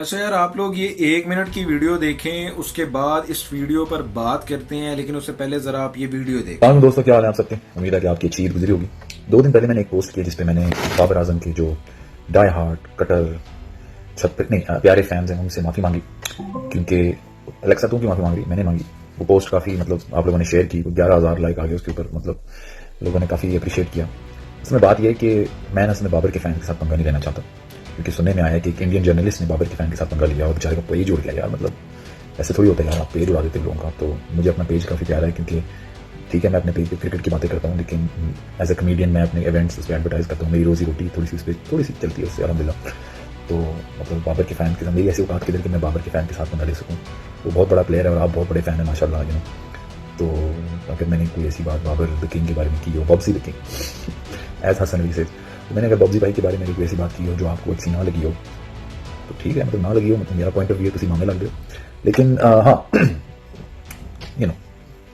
अच्छा यार, आप लोग ये 1 मिनट की वीडियो देखें, उसके बाद इस वीडियो पर बात करते हैं, लेकिन उससे पहले जरा आप ये वीडियो देखें। सालाम दोस्तों, क्या हाल है आप सबके। उम्मीद है कि आपकी अच्छी ईद गुजरी होगी। 2 दिन पहले मैंने एक पोस्ट की जिसपे मैंने बाबर आजम के जो डाई हार्ट कटर प्यारे फैंस हैं उनसे माफ़ी मांगी, क्योंकि अलेक्सा तुम की माफ़ी मांग रही, मैंने मांगी। वो पोस्ट काफ़ी आप लोगों ने शेयर की, 11,000 लाइक आ गए उसके ऊपर, लोगों ने काफ़ी अप्रिशिएट किया। इसमें बात यह है कि मैं असमें बाबर के फ़ैन के साथ पंगा नहीं लेना चाहता, क्योंकि सुनने में आया कि एक इंडियन जर्नलिस्ट ने बाबर के फ़ैन के साथ पंगा लिया और बेचारे का पेज उड़ गया। यार ऐसे थोड़ी होता है यार, आप पेज उड़ा देते लोगों का। तो मुझे अपना पेज काफ़ी प्यारा है, क्योंकि ठीक है मैं अपने पेज पे क्रिकेट की बातें करता हूँ, लेकिन एज ए कमेडियन मैं अपने इवेंट्स उस पर एडवर्टाइज करता हूँ। मेरी रोजी रोटी थोड़ी सी चलती है उससे, अलहमदिल्ला। तो बाबर के फ़ैन के साथ मेरी ऐसी औकात किधर कि मैं बाबर के फ़ैन के साथ पंगा ले सकूँ। वो बहुत बड़ा प्लेयर है और आप बहुत बड़े फ़ैन हैं माशाल्लाह, तो अगर मैंने कोई ऐसी बात बाबर द किंग के बारे में की हो, बॉब्सी the king as Hasan Ali से, तो मैंने अगर बॉब्सी भाई के बारे में कोई ऐसी बात की हो जो आपको अच्छी ना लगी हो, तो ठीक है, ना लगी हो, मेरा पॉइंट ऑफ व्यू तुम मामले लग रहे हो। लेकिन हाँ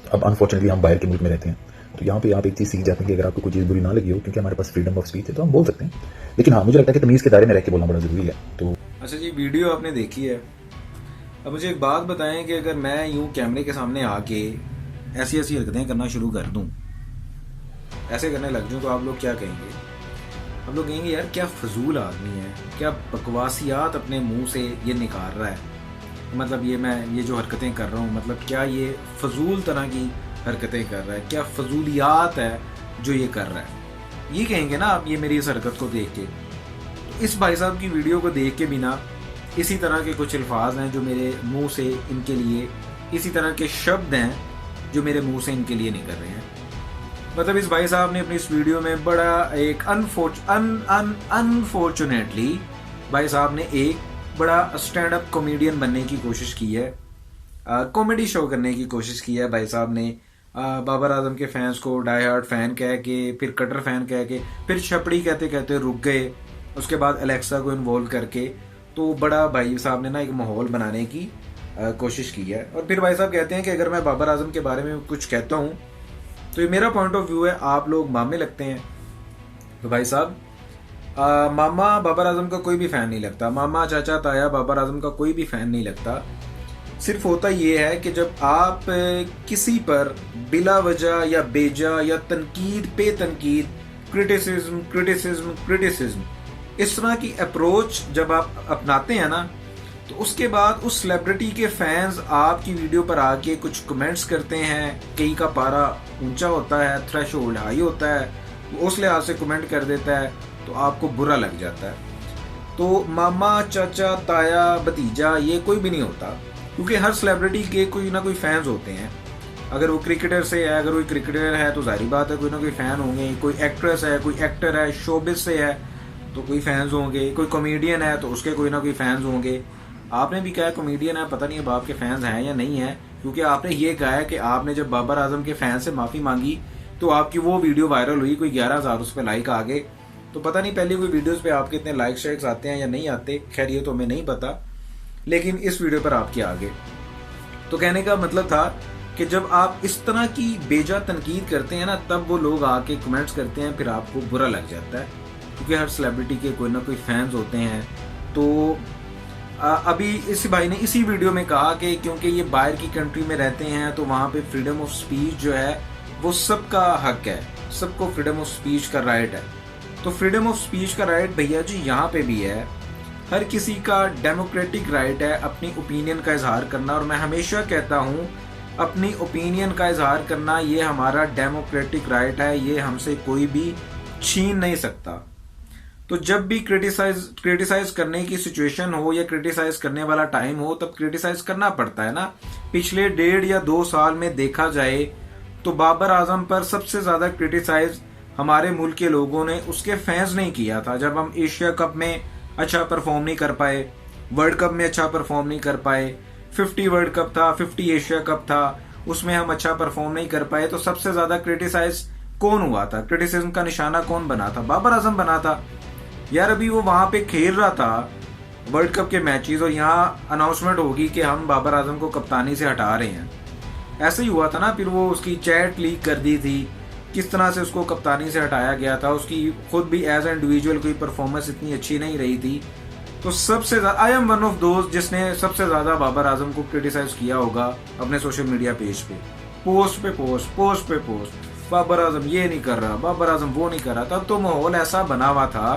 अब अनफॉर्चुनेटली हम बाहर के मुल्क में रहते हैं, तो यहाँ पे आप एक चीज़ सीख जाते हैं कि अगर आपको कोई चीज़ बुरी ना लगी हो, क्योंकि हमारे पास फ्रीडम ऑफ स्पीच है, तो हम बोल सकते हैं। लेकिन हाँ, मुझे लगता है कि तमीज़ के दायरे में रह के बोलना बड़ा ज़रूरी है। तो अच्छा जी, वीडियो आपने देखी है। अब मुझे एक बात बताएं कि अगर मैं यूं कैमरे के सामने आके ऐसी ऐसी हरकतें करना शुरू कर दूं, ऐसे करने लग जाऊं, तो आप लोग क्या कहेंगे? आप लोग कहेंगे यार क्या फजूल आदमी है, क्या बकवासियात अपने मुंह से ये निकाल रहा है। मतलब ये जो हरकतें कर रहा हूँ, मतलब क्या ये फजूल तरह की हरकतें कर रहा है, क्या फजूलियात है जो ये कर रहा है, ये कहेंगे ना आप ये मेरी इस हरकत को देख के। तो इस भाई साहब की वीडियो को देख के भी ना इसी तरह के कुछ अल्फाज हैं जो मेरे मुंह से इनके लिए, इसी तरह के शब्द हैं जो मेरे मुंह से इनके लिए निकल रहे हैं। मतलब इस भाई साहब ने अपनी इस वीडियो में बड़ा एक अनफॉर्चुनेटली भाई साहब ने एक बड़ा स्टैंड अप कॉमेडियन बनने की कोशिश की है, कॉमेडी शो करने की कोशिश की है भाई साहब ने। बाबर आजम के फैंस को डाई हार्ट फैन कह के, फिर कटर फैन कह के, फिर छपड़ी कहते कहते रुक गए, उसके बाद अलेक्सा को इन्वॉल्व करके, तो बड़ा भाई साहब ने ना एक माहौल बनाने की कोशिश की है। और फिर भाई साहब कहते हैं कि अगर मैं बाबर आजम के बारे में कुछ कहता हूँ तो ये मेरा पॉइंट ऑफ व्यू है, आप लोग मामे लगते हैं। तो भाई साहब, मामा बाबर आजम का कोई भी फैन नहीं लगता, मामा चाचा ताया बाबर आजम का कोई भी फैन नहीं लगता। सिर्फ होता ये है कि जब आप किसी पर बिला वजह या बेजा या तनकीद पे तनकीद, क्रिटिसिज्म इस तरह की अप्रोच जब आप अपनाते हैं ना, तो उसके बाद उस सेलिब्रिटी के फैंस आपकी वीडियो पर आके कुछ कमेंट्स करते हैं। कई का पारा ऊंचा होता है, थ्रेशोल्ड हाई होता है, वो उस लिहाज से कमेंट कर देता है, तो आपको बुरा लग जाता है। तो मामा चाचा ताया भतीजा ये कोई भी नहीं होता, क्योंकि हर सेलिब्रिटी के कोई ना कोई फैंस होते हैं। अगर वो क्रिकेटर से है, अगर वो क्रिकेटर है तो जाहिर बात है कोई ना कोई फैन होंगे। कोई एक्ट्रेस है, कोई एक्टर है, शोबिस से है तो कोई फैंस होंगे। कोई कॉमेडियन है तो उसके कोई ना कोई फैंस होंगे। आपने भी कहा कॉमेडियन है, पता नहीं अब आपके फैंस हैं या नहीं है, क्योंकि आपने ये कहा है कि आपने जब बाबर आजम के फैन से माफी मांगी तो आपकी वो वीडियो वायरल हुई, कोई 11,000 उस पर लाइक आ गए। तो पता नहीं पहले कोई वीडियोस पे आपके इतने लाइक शेयर्स आते हैं या नहीं आते, खैर ये तो हमें नहीं पता, लेकिन इस वीडियो पर आपके आगे। तो कहने का मतलब था कि जब आप इस तरह की बेजा तनकीद करते हैं ना, तब वो लोग आके कमेंट्स करते हैं, फिर आपको बुरा लग जाता है, क्योंकि हर सेलिब्रिटी के कोई ना कोई फैंस होते हैं। तो अभी इस भाई ने इसी वीडियो में कहा कि क्योंकि ये बाहर की कंट्री में रहते हैं तो वहाँ पे फ्रीडम ऑफ स्पीच जो है वो सबका हक है, सबको फ्रीडम ऑफ स्पीच का राइट है। तो फ्रीडम ऑफ स्पीच का राइट भैया जी यहाँ पे भी है, हर किसी का डेमोक्रेटिक राइट है अपनी ओपिनियन का इजहार करना। और मैं हमेशा कहता हूँ अपनी ओपिनियन का इजहार करना ये हमारा डेमोक्रेटिक राइट है, ये हमसे कोई भी छीन नहीं सकता। तो जब भी क्रिटिसाइज करने की सिचुएशन हो या क्रिटिसाइज करने वाला टाइम हो, तब क्रिटिसाइज करना पड़ता है ना। पिछले 1.5 या 2 साल में देखा जाए तो बाबर आजम पर सबसे ज्यादा क्रिटिसाइज हमारे मुल्क के लोगों ने, उसके फैंस नहीं किया था। जब हम एशिया कप में अच्छा परफॉर्म नहीं कर पाए, वर्ल्ड कप में अच्छा परफॉर्म नहीं कर पाए, 50 वर्ल्ड कप था, 50 एशिया कप था, उसमें हम अच्छा परफॉर्म नहीं कर पाए, तो सबसे ज्यादा क्रिटिसाइज कौन हुआ था, क्रिटिसिज्म का निशाना कौन बना था? बाबर आजम बना था यार। अभी वो वहां पे खेल रहा था वर्ल्ड कप के मैचेस और यहाँ अनाउंसमेंट होगी कि हम बाबर आजम को कप्तानी से हटा रहे हैं। ऐसे ही हुआ था ना। फिर वो उसकी चैट लीक कर दी थी, किस तरह से उसको कप्तानी से हटाया गया था। उसकी खुद भी एज ए इंडिविजुअल कोई परफॉर्मेंस इतनी अच्छी नहीं रही थी। तो सबसे ज्यादा आई एम वन ऑफ दोस्त जिसने सबसे ज्यादा बाबर आजम को क्रिटिसाइज किया होगा अपने सोशल मीडिया पेज पे, पोस्ट पे पोस्ट, बाबर आजम ये नहीं कर रहा, बाबर आजम वो नहीं कर रहा। तब तो माहौल ऐसा बना हुआ था,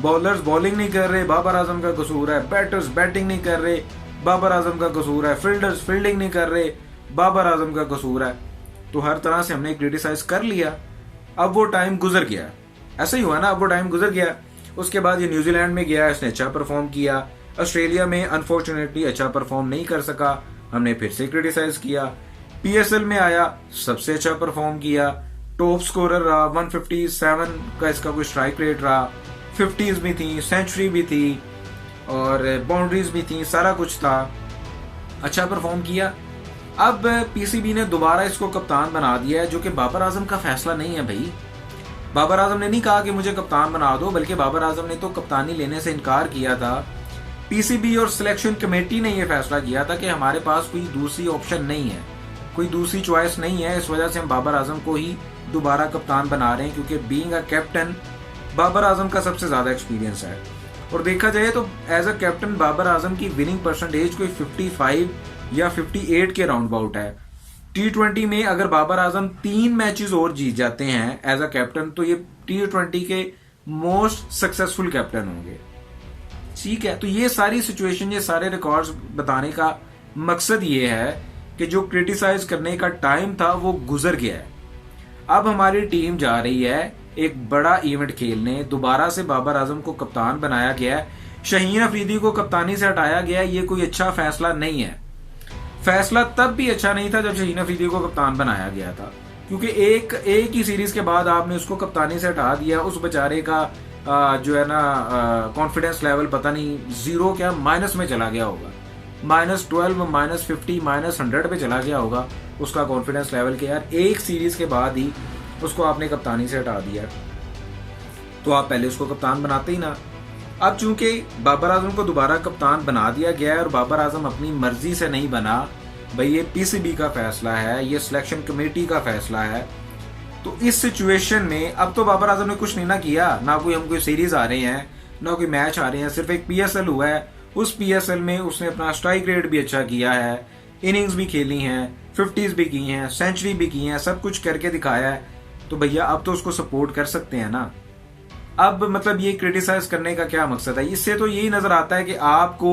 बॉलर्स बॉलिंग नहीं कर रहे, बाबर आजम का कसूर है, बैटर्स बैटिंग नहीं कर रहे, बाबर आजम का कसूर है, फील्डर्स फील्डिंग नहीं कर रहे, बाबर आजम का कसूर है। तो हर तरह से हमने क्रिटिसाइज कर लिया। अब वो टाइम गुजर गया, ऐसा ही हुआ ना, अब वो टाइम गुजर गया। उसके बाद ये न्यूजीलैंड में गया, इसने अच्छा परफॉर्म किया। ऑस्ट्रेलिया में अनफॉर्चुनेटली अच्छा परफॉर्म नहीं कर सका, हमने फिर से क्रिटिसाइज किया। पीएसएल में आया, सबसे अच्छा परफॉर्म किया, टॉप स्कोरर रहा, 157 का इसका कोई स्ट्राइक रेट रहा, 50s भी थी, सेंचुरी भी थी और बाउंड्रीज भी थी, सारा कुछ था, अच्छा परफॉर्म किया। अब पीसीबी ने दोबारा इसको कप्तान बना दिया है, जो कि बाबर आजम का फैसला नहीं है भाई। बाबर आजम ने नहीं कहा कि मुझे कप्तान बना दो, बल्कि बाबर आजम ने तो कप्तानी लेने से इनकार किया था। पीसीबी और सिलेक्शन कमेटी ने यह फैसला किया था कि हमारे पास कोई दूसरी ऑप्शन नहीं है, कोई दूसरी चॉइस नहीं है, इस वजह से हम बाबर आजम को ही दोबारा कप्तान बना रहे हैं, क्योंकि being a captain Babar Azam का सबसे ज्यादा एक्सपीरियंस है। और देखा जाए तो as a captain Babar Azam की विनिंग परसेंटेज कोई 55 या 58 के राउंड अबाउट है। T20 में अगर बाबर आजम 3 मैचेस और जीत जाते हैं एज अ कैप्टन, तो ये T20 के मोस्ट सक्सेसफुल कैप्टन होंगे। ठीक है, तो ये सारी सिचुएशन, ये सारे रिकॉर्ड्स बताने का मकसद ये है कि जो क्रिटिसाइज करने का टाइम था वो गुजर गया है। अब हमारी टीम जा रही है एक बड़ा इवेंट खेलने, दोबारा से बाबर आजम को कप्तान बनाया गया है, शाहीन अफरीदी को कप्तानी से हटाया गया है। ये कोई अच्छा फैसला नहीं है। फैसला तब भी अच्छा नहीं था जब शाहीन अफरीदी को कप्तान बनाया गया था, क्योंकि एक ही सीरीज के बाद आपने उसको कप्तानी से हटा दिया। उस बेचारे का जो है ना कॉन्फिडेंस लेवल पता नहीं जीरो क्या माइनस में चला गया होगा, -12, -50, -100 पे चला गया होगा उसका कॉन्फिडेंस लेवल के यार एक सीरीज के बाद ही उसको आपने कप्तानी से हटा दिया, तो आप पहले उसको कप्तान बनाते ही ना। अब चूंकि बाबर आजम को दोबारा कप्तान बना दिया गया है और बाबर आजम अपनी मर्जी से नहीं बना भाई, ये पीसीबी का फैसला है, ये सिलेक्शन कमेटी का फैसला है। तो इस सिचुएशन में अब तो बाबर आजम ने कुछ नहीं ना किया, ना कोई हम कोई सीरीज आ रहे हैं, ना कोई मैच आ रहे हैं, सिर्फ एक पीएसएल हुआ है। उस पीएसएल में उसने अपना स्ट्राइक रेट भी अच्छा किया है, इनिंग्स भी खेली हैं, 50s भी की हैं, सेंचुरी भी की हैं, सब कुछ करके दिखाया है। तो भैया अब तो उसको सपोर्ट कर सकते हैं ना। अब मतलब ये क्रिटिसाइज करने का क्या मकसद है? इससे तो यही नजर आता है कि आपको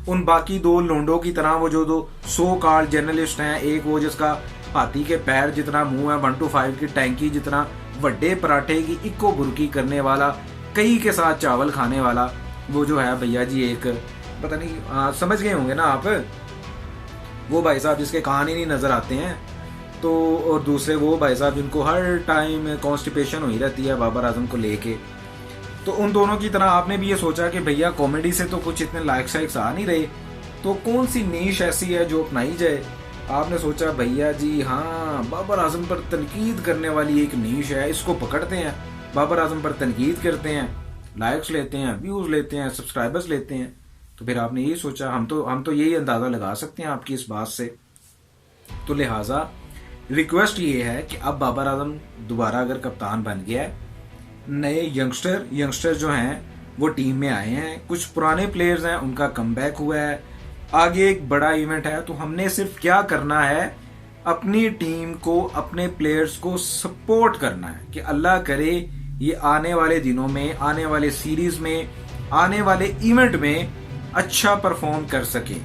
उन बाकी 2 लोंडों की तरह, वो जो 2 सो कॉल्ड जर्नलिस्ट हैं, एक वो जिसका हाथी के पैर जितना मुंह है, 1 to 5 की टैंकी जितना, बड़े पराठे की इक्को बुरकी करने वाला, कई के साथ चावल खाने वाला, वो जो है भैया जी एक पता नहीं समझ गए होंगे ना आप, वो भाई साहब जिसके कान ही नहीं नजर आते हैं। तो और दूसरे वो भाई साहब जिनको हर टाइम कॉन्स्टिपेशन हुई रहती है बाबर आजम को लेके। तो उन दोनों की तरह आपने भी ये सोचा कि भैया कॉमेडी से तो कुछ इतने लाइक शाइक्स आ नहीं रहे, तो कौन सी नीश ऐसी है जो अपनाई जाए। आपने सोचा भैया जी हाँ, बाबर आजम पर तनकीद करने वाली एक नीश है, इसको पकड़ते हैं, बाबर आजम पर तनकीद करते हैं, लाइक्स लेते हैं, व्यूज लेते हैं, सब्सक्राइबर्स लेते हैं। तो फिर आपने यही सोचा, हम तो यही अंदाजा लगा सकते हैं आपकी इस बात से। तो लिहाजा रिक्वेस्ट ये है कि अब बाबर आजम दोबारा अगर कप्तान बन गया है, नए यंगस्टर जो हैं वो टीम में आए हैं, कुछ पुराने प्लेयर्स हैं उनका कमबैक हुआ है, आगे एक बड़ा इवेंट है, तो हमने सिर्फ क्या करना है, अपनी टीम को, अपने प्लेयर्स को सपोर्ट करना है कि अल्लाह करे ये आने वाले दिनों में, आने वाले सीरीज में, आने वाले इवेंट में अच्छा परफॉर्म कर सके।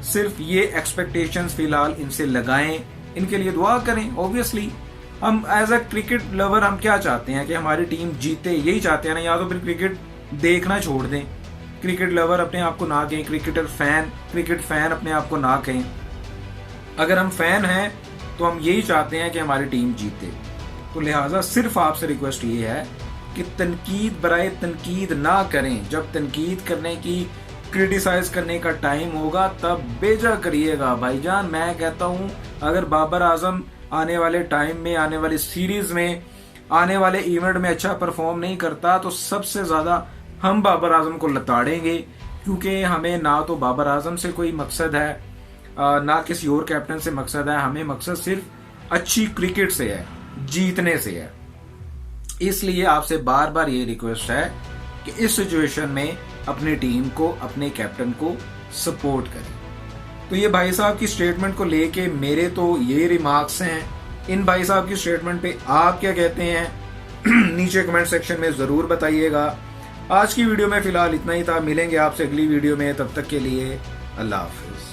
सिर्फ ये एक्सपेक्टेशंस फिलहाल इनसे लगाएं, इनके लिए दुआ करें। ऑब्वियसली हम एज अ क्रिकेट लवर हम क्या चाहते हैं कि हमारी टीम जीते, यही चाहते हैं ना, या तो फिर क्रिकेट देखना छोड़ दें। क्रिकेट लवर अपने आप को ना कहें, क्रिकेट फैन अपने आप को ना कहें। अगर हम फैन हैं तो हम यही चाहते हैं कि हमारी टीम जीते। तो लिहाजा सिर्फ आपसे रिक्वेस्ट ये है कि तनकीद बराए तनकीद ना करें। जब तनकीद करने की, क्रिटिसाइज करने का टाइम होगा तब बेजा करिएगा भाईजान। मैं कहता हूं अगर बाबर आजम आने वाले टाइम में, आने वाली सीरीज में, आने वाले इवेंट में अच्छा परफॉर्म नहीं करता तो सबसे ज्यादा हम बाबर आजम को लताड़ेंगे, क्योंकि हमें ना तो बाबर आजम से कोई मकसद है, ना किसी और कैप्टन से मकसद है। हमें मकसद सिर्फ अच्छी क्रिकेट से है, जीतने से है। इसलिए आपसे बार बार ये रिक्वेस्ट है कि इस सिचुएशन में अपने टीम को, अपने कैप्टन को सपोर्ट करें। तो ये भाई साहब की स्टेटमेंट को लेके मेरे तो ये रिमार्क्स हैं। इन भाई साहब की स्टेटमेंट पे आप क्या कहते हैं नीचे कमेंट सेक्शन में जरूर बताइएगा। आज की वीडियो में फिलहाल इतना ही था। मिलेंगे आपसे अगली वीडियो में, तब तक के लिए अल्लाह हाफिज।